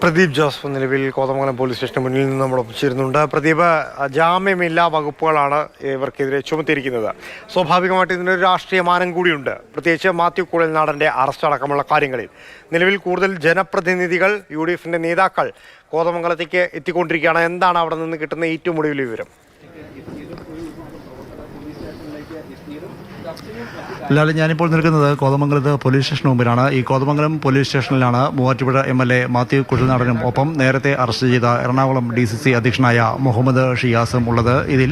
Pradeep Joseph നിലവിൽ Kothamangalam police സ്റ്റേഷന് മുന്നിൽ നിന്ന് നമ്മളൊപ്പം ചേരുന്നുണ്ട്. പ്രദീപ്, ജാമ്യമില്ലാ വകുപ്പുകളാണ് ഇവർക്കെതിരെ ചുമത്തിയിരിക്കുന്നത്. സ്വാഭാവികമായിട്ട് ഇതിനൊരു രാഷ്ട്രീയ മാനം കൂടിയുണ്ട്, പ്രത്യേകിച്ച് മാത്യു കുഴൽനാടൻ്റെ അറസ്റ്റ് അടക്കമുള്ള കാര്യങ്ങളിൽ. നിലവിൽ കൂടുതൽ ജനപ്രതിനിധികൾ, UDF-ന്റെ നേതാക്കൾ കോതമംഗലത്തേക്ക് എത്തിക്കൊണ്ടിരിക്കുകയാണ്. എന്താണ് അവിടെ നിന്ന് കിട്ടുന്ന ഏറ്റവും ഒടുവിൽ വിവരം? ലാൽ, ഞാനിപ്പോൾ നിൽക്കുന്നത് കോതമംഗലത്ത് പോലീസ് സ്റ്റേഷന് മുമ്പിലാണ്. ഈ കോതമംഗലം പോലീസ് സ്റ്റേഷനിലാണ് മൂവാറ്റുപുഴ MLA മാത്യു കുഴൽനാടനും ഒപ്പം നേരത്തെ അറസ്റ്റ് ചെയ്ത എറണാകുളം DCC അധ്യക്ഷനായ മുഹമ്മദ് ഷിയാസും ഉള്ളത്. ഇതിൽ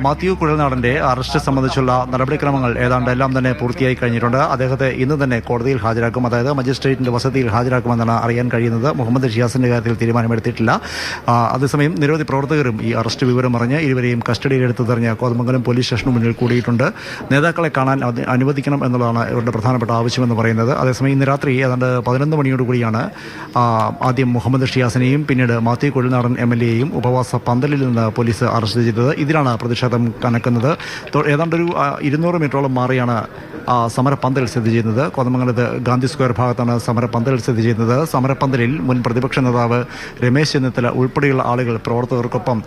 മാത്യു കുഴൽനാടൻ്റെ അറസ്റ്റ് സംബന്ധിച്ചുള്ള നടപടിക്രമങ്ങൾ ഏതാണ്ട് എല്ലാം തന്നെ പൂർത്തിയായി കഴിഞ്ഞിട്ടുണ്ട്. അദ്ദേഹത്തെ ഇന്ന് തന്നെ കോടതിയിൽ ഹാജരാക്കും, അതായത് മജിസ്ട്രേറ്റിൻ്റെ വസതിയിൽ ഹാജരാക്കുമെന്നാണ് അറിയാൻ കഴിയുന്നത്. മുഹമ്മദ് ഷിയാസിൻ്റെ കാര്യത്തിൽ തീരുമാനമെടുത്തിട്ടില്ല. അതേസമയം നിരവധി പ്രവർത്തകരും ഈ അറസ്റ്റ് വിവരം അറിഞ്ഞ് ഇരുവരെയും കസ്റ്റഡിയിലെടുത്ത് തെറിഞ്ഞ് കോതമംഗലം പോലീസ് സ്റ്റേഷന് മുന്നിൽ കൂടിയിട്ടുണ്ട്. നേതാക്കളെ കാണാൻ അനുവദിക്കണം എന്നുള്ളതാണ് ഇവരുടെ പ്രധാനപ്പെട്ട ആവശ്യമെന്ന് പറയുന്നത്. അതേസമയം ഇന്ന് രാത്രി ഏതാണ്ട് 11 മണിയോടുകൂടിയാണ് ആദ്യം മുഹമ്മദ് ഷിയാസിനെയും പിന്നീട് മാത്യു കുഴൽനാടൻ MLA-യെയും ഉപവാസ പന്തലിൽ നിന്ന് പോലീസ് അറസ്റ്റ് ചെയ്തത്. ഇതിലാണ് പ്രതിഷേധം കനക്കുന്നത്. ഏതാണ്ടൊരു 200 മീറ്ററോളം മാറിയാണ് സമരപ്പന്തൽ സ്ഥിതി ചെയ്യുന്നത്. കോതമംഗലത്ത് ഗാന്ധി സ്ക്വയർ ഭാഗത്താണ് സമരപ്പന്തൽ സ്ഥിതി ചെയ്യുന്നത്. സമരപ്പന്തലിൽ മുൻ പ്രതിപക്ഷ നേതാവ് രമേശ് ചെന്നിത്തല ഉൾപ്പെടെയുള്ള ആളുകൾ പ്രവർത്തകർക്കൊപ്പം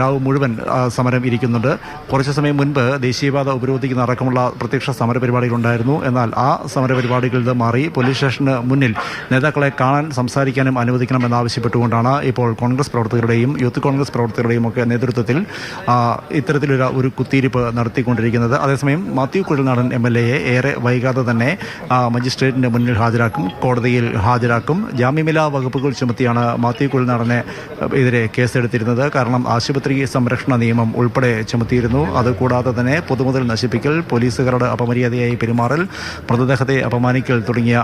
രാവ് മുഴുവൻ സമരം ഇരിക്കുന്നുണ്ട്. കുറച്ചു സമയം മുൻപ് ദേശീയപാത ഉപരോധിക്കുന്ന അടക്കമുള്ള പ്രത്യക്ഷ സമരപരിപാടികളുണ്ടായിരുന്നു. എന്നാൽ ആ സമരപരിപാടികളിൽ നിന്ന് മാറി പോലീസ് സ്റ്റേഷന് മുന്നിൽ നേതാക്കളെ കാണാൻ, സംസാരിക്കാനും അനുവദിക്കണമെന്നാവശ്യപ്പെട്ടുകൊണ്ടാണ് ഇപ്പോൾ കോൺഗ്രസ് പ്രവർത്തകരുടെയും യൂത്ത് കോൺഗ്രസ് പ്രവർത്തകരുടെയും ഒക്കെ നേതൃത്വത്തിൽ ഇത്തരത്തിലൊരു കുത്തിയിരിപ്പ് നടത്തിക്കൊണ്ടിരിക്കുന്നത്. അതേസമയം മാത്യു കുഴൽനാടൻ MLA-യെ ഏറെ വൈകാതെ തന്നെ മജിസ്ട്രേറ്റിൻ്റെ മുന്നിൽ ഹാജരാക്കും, കോടതിയിൽ ഹാജരാക്കും. ജാമ്യമില്ലാ വകുപ്പുകൾ ചുമത്തിയാണ് മാത്യു കുഴൽനാടനെ എതിരെ കേസെടുത്തിരുന്നത്. കാരണം ആശുപത്രി സംരക്ഷണ നിയമം ഉൾപ്പെടെ ചുമത്തിയിരുന്നു. അതുകൂടാതെ തന്നെ പൊതുമുതൽ നശിപ്പിക്കൽ, പോലീസുകാരുടെ അപമര്യാദയായി പെരുമാറൽ, മൃതദേഹത്തെ അപമാനിക്കൽ തുടങ്ങിയ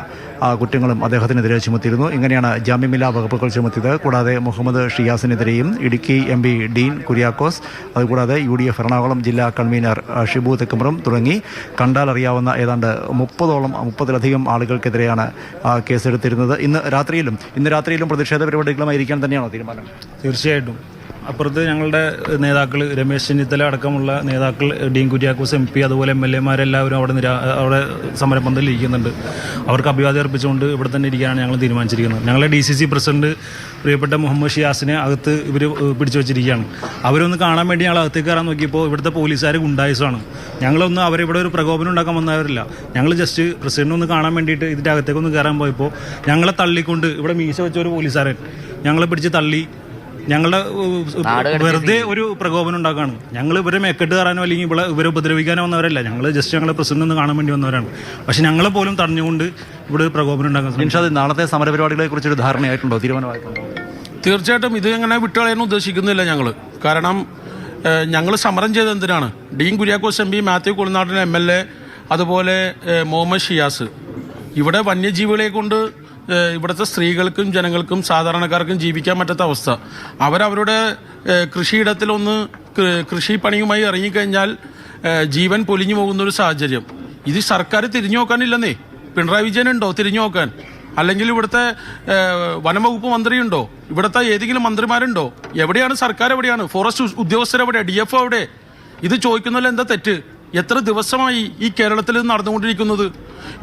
കുറ്റങ്ങളും അദ്ദേഹത്തിനെതിരെ ചുമത്തിയിരുന്നു. ഇങ്ങനെയാണ് ജാമ്യമില്ലാ വകുപ്പുകൾ ചുമത്തിയത്. കൂടാതെ മുഹമ്മദ് ഷിയാസിനെതിരെയും ഇടുക്കി MP ഡീൻ കുര്യാക്കോസ്, അതുകൂടാതെ UDF എറണാകുളം ജില്ലാ കൺവീനർ ഷിബു തെക്കുമറും തുടങ്ങി കണ്ടാൽ അറിയാവുന്ന ഏതാണ്ട് 30-ലധികം ആളുകൾക്കെതിരെയാണ് കേസെടുത്തിരുന്നത്. ഇന്ന് രാത്രിയിലും പ്രതിഷേധ പരിപാടികളുമായിരിക്കാൻ തന്നെയാണോ തീരുമാനം? തീർച്ചയായിട്ടും. അപ്പുറത്ത് ഞങ്ങളുടെ നേതാക്കൾ രമേശ് ചെന്നിത്തല അടക്കമുള്ള നേതാക്കൾ, ഡീൻ കുര്യാക്കോസ് MP, അതുപോലെ MLA-മാരെല്ലാവരും അവിടെ സമരപന്തലിൽ ഇരിക്കുന്നുണ്ട്. അവർക്ക് അഭിവാദ്യം അർപ്പിച്ചുകൊണ്ട് ഇവിടെ തന്നെ ഇരിക്കാനാണ് ഞങ്ങൾ തീരുമാനിച്ചിരിക്കുന്നത്. ഞങ്ങളുടെ DCC പ്രസിഡന്റ് പ്രിയപ്പെട്ട മുഹമ്മദ് ഷിയാസിനെ അകത്ത് ഇവർ പിടിച്ചു വെച്ചിരിക്കുകയാണ്. അവരൊന്ന് കാണാൻ വേണ്ടി ഞങ്ങൾ അകത്തേക്ക് കയറാൻ നോക്കിയപ്പോൾ ഇവിടുത്തെ പോലീസുകാർ ഗുണ്ടായുസമാണ്. ഞങ്ങളൊന്ന് അവരിവിടെ ഒരു പ്രകോപനം ഉണ്ടാക്കാൻ വന്നവരില്ല. ഞങ്ങൾ ജസ്റ്റ് പ്രസിഡന്റ് ഒന്ന് കാണാൻ വേണ്ടിയിട്ട് ഇതിൻ്റെ അകത്തേക്കൊന്ന് കയറാൻ പോയപ്പോൾ ഞങ്ങളെ തള്ളിക്കൊണ്ട് ഇവിടെ മീശ വെച്ച ഒരു പോലീസുകാരൻ ഞങ്ങളെ പിടിച്ച് തള്ളി. ഞങ്ങളുടെ വെറുതെ ഒരു പ്രകോപനം ഉണ്ടാക്കുകയാണ്. ഞങ്ങൾ ഇവരെ മേക്കെട്ട് കയറാനോ അല്ലെങ്കിൽ ഇവരെ ഉപദ്രവിക്കാനോ വന്നവരല്ല. ഞങ്ങൾ ജസ്റ്റ് ഞങ്ങളെ പ്രസിഡന്റ് ഒന്ന് കാണാൻ വേണ്ടി വന്നവരാണ്. പക്ഷെ ഞങ്ങളെ പോലും തടഞ്ഞുകൊണ്ട് ഇവിടെ പ്രകോപനം ഉണ്ടാക്കാൻ. നാളത്തെ സമരപരിപാടികളെ കുറിച്ചൊരു ധാരണയായിട്ടുണ്ടോ, തീരുമാനമായിട്ടുണ്ടോ? തീർച്ചയായിട്ടും ഇത് അങ്ങനെ വിട്ടുകളയാൻ ഉദ്ദേശിക്കുന്നില്ല ഞങ്ങൾ. കാരണം ഞങ്ങൾ സമരം ചെയ്തത് എന്തിനാണ്? ഡീൻ കുര്യാക്കോസ് MP, മാത്യു കുഴൽനാടൻ MLA, അതുപോലെ മുഹമ്മദ് ഷിയാസ്. ഇവിടെ വന്യജീവികളെ കൊണ്ട് ഇവിടുത്തെ സ്ത്രീകൾക്കും ജനങ്ങൾക്കും സാധാരണക്കാർക്കും ജീവിക്കാൻ പറ്റാത്ത അവസ്ഥ. അവരവരുടെ കൃഷിയിടത്തിലൊന്ന് കൃഷിപ്പണിയുമായി ഇറങ്ങിക്കഴിഞ്ഞാൽ ജീവൻ പൊലിഞ്ഞു പോകുന്നൊരു സാഹചര്യം. ഇത് സർക്കാർ തിരിഞ്ഞു നോക്കാനില്ലെന്നേ. പിണറായി വിജയനുണ്ടോ തിരിഞ്ഞു നോക്കാൻ? അല്ലെങ്കിൽ ഇവിടുത്തെ വനംവകുപ്പ് മന്ത്രിയുണ്ടോ? ഇവിടുത്തെ ഏതെങ്കിലും മന്ത്രിമാരുണ്ടോ? എവിടെയാണ് സർക്കാർ? എവിടെയാണ് ഫോറസ്റ്റ് ഉദ്യോഗസ്ഥരെവിടെ? DFO എവിടെ? ഇത് ചോദിക്കുന്നതിൽ എന്താ തെറ്റ്? എത്ര ദിവസമായി ഈ കേരളത്തിൽ നടന്നുകൊണ്ടിരിക്കുന്നത്?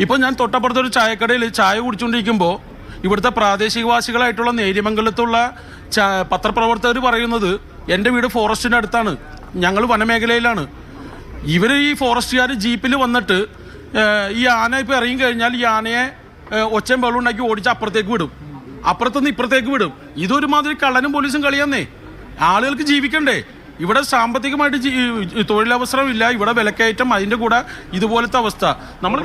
ഇപ്പോൾ ഞാൻ തൊട്ടപ്പുറത്തൊരു ചായക്കടയിൽ ചായ കുടിച്ചുകൊണ്ടിരിക്കുമ്പോൾ ഇവിടുത്തെ പ്രാദേശികവാസികളായിട്ടുള്ള നേര്യമംഗലത്തുള്ള പത്രപ്രവർത്തകർ പറയുന്നത് എൻ്റെ വീട് ഫോറസ്റ്റിൻ്റെ അടുത്താണ്, ഞങ്ങൾ വനമേഖലയിലാണ്. ഇവർ ഈ ഫോറസ്റ്റുകാർ ജീപ്പിൽ വന്നിട്ട് ഈ ആന ഇപ്പോൾ ഇറങ്ങിക്കഴിഞ്ഞാൽ ഈ ആനയെ ഒച്ചയും വെള്ളം ഉണ്ടാക്കി ഓടിച്ച് അപ്പുറത്തേക്ക് വിടും, അപ്പുറത്തുനിന്ന് ഇപ്പുറത്തേക്ക് വിടും. ഇതൊരുമാതിരി കള്ളനും പോലീസും കളിയാന്നേ. ആളുകൾക്ക് ജീവിക്കണ്ടേ? ഇവിടെ സാമ്പത്തികമായിട്ട് തൊഴിലവസരമില്ല, ഇവിടെ വിലക്കയറ്റം, അതിൻ്റെ കൂടെ ഇതുപോലത്തെ അവസ്ഥ. നമ്മൾ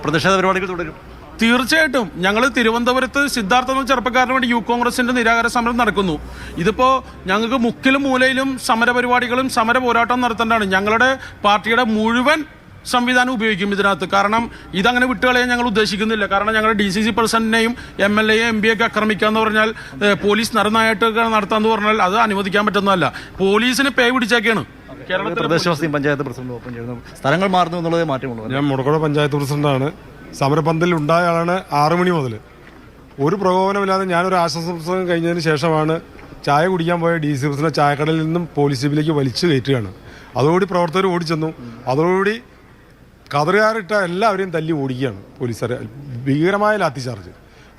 പ്രതിഷേധ പരിപാടികൾ തുടരും. തീർച്ചയായിട്ടും. ഞങ്ങൾ തിരുവനന്തപുരത്ത് സിദ്ധാർത്ഥ എന്ന ചെറുപ്പക്കാരന് വേണ്ടി യൂത്ത് കോൺഗ്രസിന്റെ നിരാഹാര സമരം നടക്കുന്നു. ഇതിപ്പോൾ ഞങ്ങൾക്ക് മുക്കിലും മൂലയിലും സമരപരിപാടികളും സമര പോരാട്ടം നടത്തേണ്ടതാണ്. ഞങ്ങളുടെ പാർട്ടിയുടെ മുഴുവൻ സംവിധാനം ഉപയോഗിക്കും ഇതിനകത്ത്. കാരണം ഇതങ്ങനെ വിട്ടുകളയാൻ ഞങ്ങൾ ഉദ്ദേശിക്കുന്നില്ല. കാരണം ഞങ്ങളുടെ DCC പ്രസിഡന്റിനെയും MLA-യും MP-യൊക്കെ ആക്രമിക്കാന്ന് പറഞ്ഞാൽ, പോലീസ് നരനായിട്ടൊക്കെ നടത്താന്ന് പറഞ്ഞാൽ അത് അനുവദിക്കാൻ പറ്റുന്നതല്ല. പോലീസിന് പേ പിടിച്ചേക്കാണ്. പ്രദേശവാസി പഞ്ചായത്ത് പ്രസിഡന്റ് ഒപ്പം ചേർന്നു. സ്ഥലങ്ങൾ മാറുന്നു എന്നുള്ളതേ മാറ്റമുള്ളൂ. ഞാൻ മുടക്കുഴ പഞ്ചായത്ത് പ്രസിഡന്റാണ്. സമരപന്തലിൽ ഉണ്ടായ ആളാണ്. 6 മണി മുതൽ ഒരു പ്രകോപനമില്ലാതെ ഞാനൊരു ആശ്വാസ പ്രസംഗം കഴിഞ്ഞതിന് ശേഷമാണ് ചായ കുടിക്കാൻ പോയ DC പ്രസിഡന്റ് ചായക്കടയിൽ നിന്നും പോലീസ് ജീപ്പിലേക്ക് വലിച്ചു കയറ്റുകയാണ്. അതോടുകൂടി പ്രവർത്തകർ ഓടിച്ചെന്നു. അതോടുകൂടി കതറുകാരിട്ട എല്ലാവരെയും തല്ലി ഓടിക്കുകയാണ് പോലീസുകാർ. ഭീകരമായ ലാത്തി ചാർജ്.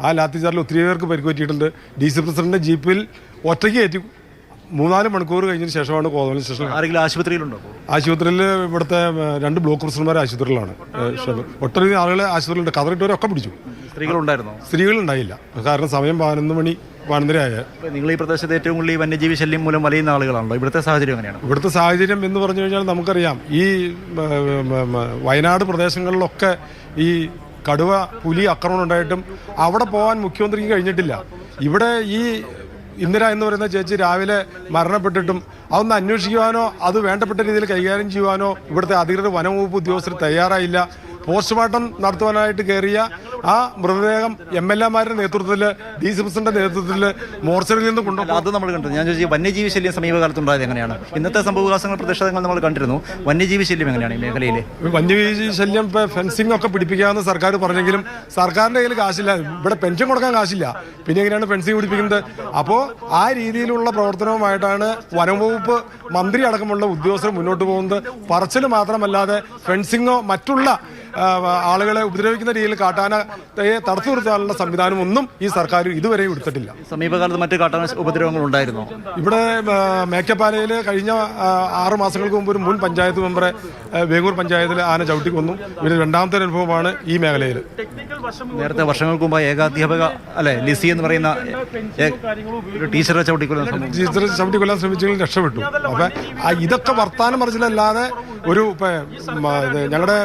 ആ ലാത്തി ചാർജിൽ ഒത്തിരി പേർക്ക് പരിക്ക് പറ്റിയിട്ടുണ്ട്. DC പ്രസിഡന്റിന്റെ ജീപ്പിൽ ഒറ്റയ്ക്ക് കയറ്റി 3-4 മണിക്കൂർ കഴിഞ്ഞതിന് ശേഷമാണ് കോതമംഗലം സ്റ്റേഷനിൽ. ആരെങ്കിലും ആശുപത്രിയിലുണ്ടോ? ആശുപത്രിയിൽ ഇവിടുത്തെ 2 ബ്ലോക്ക് പ്രസിഡന്റുമാർ ആശുപത്രിയിലാണ്. ഒട്ടനവധി ആളുകളെ ആശുപത്രിയിലുണ്ട്. കതറിട്ടവരൊക്കെ പിടിച്ചു. സ്ത്രീകളുണ്ടായിരുന്നോ? സ്ത്രീകളുണ്ടായില്ല. കാരണം സമയം 11 മണി 12:30 നിങ്ങൾ ഈ പ്രദേശത്ത് ഏറ്റവും കൂടുതൽ ഈ വന്യജീവി ശല്യം മൂലം വലയുന്ന ആളുകളാണല്ലോ. ഇവിടുത്തെ സാഹചര്യം എങ്ങനെയാണ്? ഇവിടുത്തെ സാഹചര്യം എന്ന് പറഞ്ഞു കഴിഞ്ഞാൽ നമുക്കറിയാം, ഈ വയനാട് പ്രദേശങ്ങളിലൊക്കെ ഈ കടുവ പുലി ആക്രമണം ഉണ്ടായിട്ടും അവിടെ പോകാൻ മുഖ്യമന്ത്രിക്ക് കഴിഞ്ഞിട്ടില്ല. ഇവിടെ ഈ ഇന്ദിര എന്ന് പറയുന്ന ചേച്ചി രാവിലെ മരണപ്പെട്ടിട്ടും അതൊന്ന് അന്വേഷിക്കുവാനോ അത് വേണ്ടപ്പെട്ട രീതിയിൽ കൈകാര്യം ചെയ്യുവാനോ ഇവിടുത്തെ അധികൃതർ വനംവകുപ്പ് ഉദ്യോഗസ്ഥർ തയ്യാറായില്ല. പോസ്റ്റ്മോർട്ടം നടത്തുവാനായിട്ട് കയറിയ ആ മൃതദേഹം MLA-മാരുടെ നേതൃത്വത്തിൽ DC പ്രസിഡന്റിന്റെ നേതൃത്വത്തിൽ മോർച്ചറിയിൽ നിന്ന് കൊണ്ടുപോകും. അത് നമ്മൾ കണ്ടു. ഞാൻ ചോദിച്ചു വന്യജീവി ശല്യം സമീപകാലത്ത് ഉണ്ടായത് എങ്ങനെയാണ്? ഇന്നത്തെ സംഭവവികാസങ്ങൾ പ്രതിഷേധങ്ങൾ നമ്മൾ കണ്ടിരുന്നു. വന്യജീവി ശല്യം എങ്ങനെയാണ് ഈ മേഖലയിൽ? വന്യജീവി ശല്യം ഇപ്പോൾ ഫെൻസിംഗ് ഒക്കെ പിടിപ്പിക്കാമെന്ന് സർക്കാർ പറഞ്ഞെങ്കിലും സർക്കാരിൻ്റെ കയ്യിൽ കാശില്ല. ഇവിടെ പെൻഷൻ കൊടുക്കാൻ കാശില്ല. പിന്നെ എങ്ങനെയാണ് ഫെൻസിംഗ് പിടിപ്പിക്കുന്നത്? അപ്പോൾ ആ രീതിയിലുള്ള പ്രവർത്തനവുമായിട്ടാണ് വനംവകുപ്പ് മന്ത്രി അടക്കമുള്ള ഉദ്യോഗസ്ഥർ മുന്നോട്ട് പോകുന്നത്. പറച്ചിൽ മാത്രമല്ലാതെ ഫെൻസിങ്ങോ മറ്റുള്ള ആളുകളെ ഉപദ്രവിക്കുന്ന രീതിയിൽ കാട്ടാനയെ തടസ്സം നിർത്താനുള്ള സംവിധാനം ഒന്നും ഈ സർക്കാർ ഇതുവരെയും എടുത്തിട്ടില്ല. സമീപകാലത്ത് മറ്റ് കാട്ടാന ഉപദ്രവങ്ങൾ ഉണ്ടായിരുന്നോ? ഇവിടെ മേക്കപ്പാലയിൽ കഴിഞ്ഞ 6 മാസങ്ങൾക്ക് മുമ്പ് ഒരു മുൻ പഞ്ചായത്ത് മെമ്പറെ വേങ്ങൂർ പഞ്ചായത്തിൽ ആന ചവിട്ടി കൊന്നു. ഇവര് രണ്ടാമത്തെ അനുഭവമാണ് ഈ മേഖലയിൽ. നേരത്തെ വർഷങ്ങൾക്ക് മുമ്പ് ഏകാധ്യാപക ലിസി എന്ന് പറയുന്ന ഒരു ടീച്ചറെ ചവിട്ടിക്കൊല്ലാൻ ശ്രമിച്ചെങ്കിലും രക്ഷപ്പെട്ടു. അപ്പം ഇതൊക്കെ വർത്താനം പറഞ്ഞില്ലല്ലാതെ ഒരു ഞങ്ങളുടെ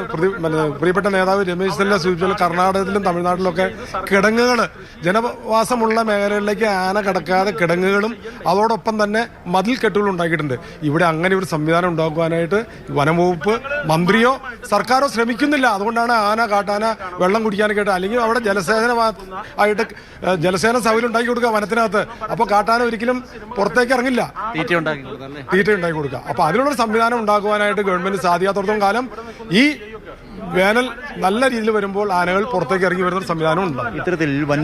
പ്രിയപ്പെട്ട നേതാവ് രമേശ് ചെന്നിത്തല സൂചിപ്പിച്ച കർണാടകത്തിലും തമിഴ്നാട്ടിലൊക്കെ കിടങ്ങുകൾ ജനവാസമുള്ള മേഖലകളിലേക്ക് ആന കടക്കാതെ കിടങ്ങുകളും അതോടൊപ്പം തന്നെ മതിൽ കെട്ടുകളും ഉണ്ടാക്കിയിട്ടുണ്ട്. ഇവിടെ അങ്ങനെ ഒരു സംവിധാനം ഉണ്ടാക്കുവാനായിട്ട് വനംവകുപ്പ് മന്ത്രിയോ സർക്കാരോ ശ്രമിക്കുന്നില്ല. അതുകൊണ്ടാണ് ആന കാട്ടാന വെള്ളം കുടിക്കാനൊക്കെ ആയിട്ട്, അല്ലെങ്കിൽ അവിടെ ജലസേചനമായിട്ട് ജലസേന സൗകര്യം ഉണ്ടാക്കി കൊടുക്കുക വനത്തിനകത്ത്. അപ്പോൾ കാട്ടാന ഒരിക്കലും പുറത്തേക്ക് ഇറങ്ങില്ല, തീറ്റ ഉണ്ടാക്കി കൊടുക്കുക. അപ്പോൾ അതിനുള്ള സംവിധാനം ഉണ്ടാക്കുവാനായിട്ട് ഗവൺമെന്റ് സാധിക്കാത്തടത്തോളം കാലം ഈ വേനൽ നല്ല രീതിയിൽ വരുമ്പോൾ ആനകൾ പുറത്തേക്ക് ഇറങ്ങി വരുന്ന സംവിധാനം ഉണ്ടാകും. ഇത്തരത്തിൽ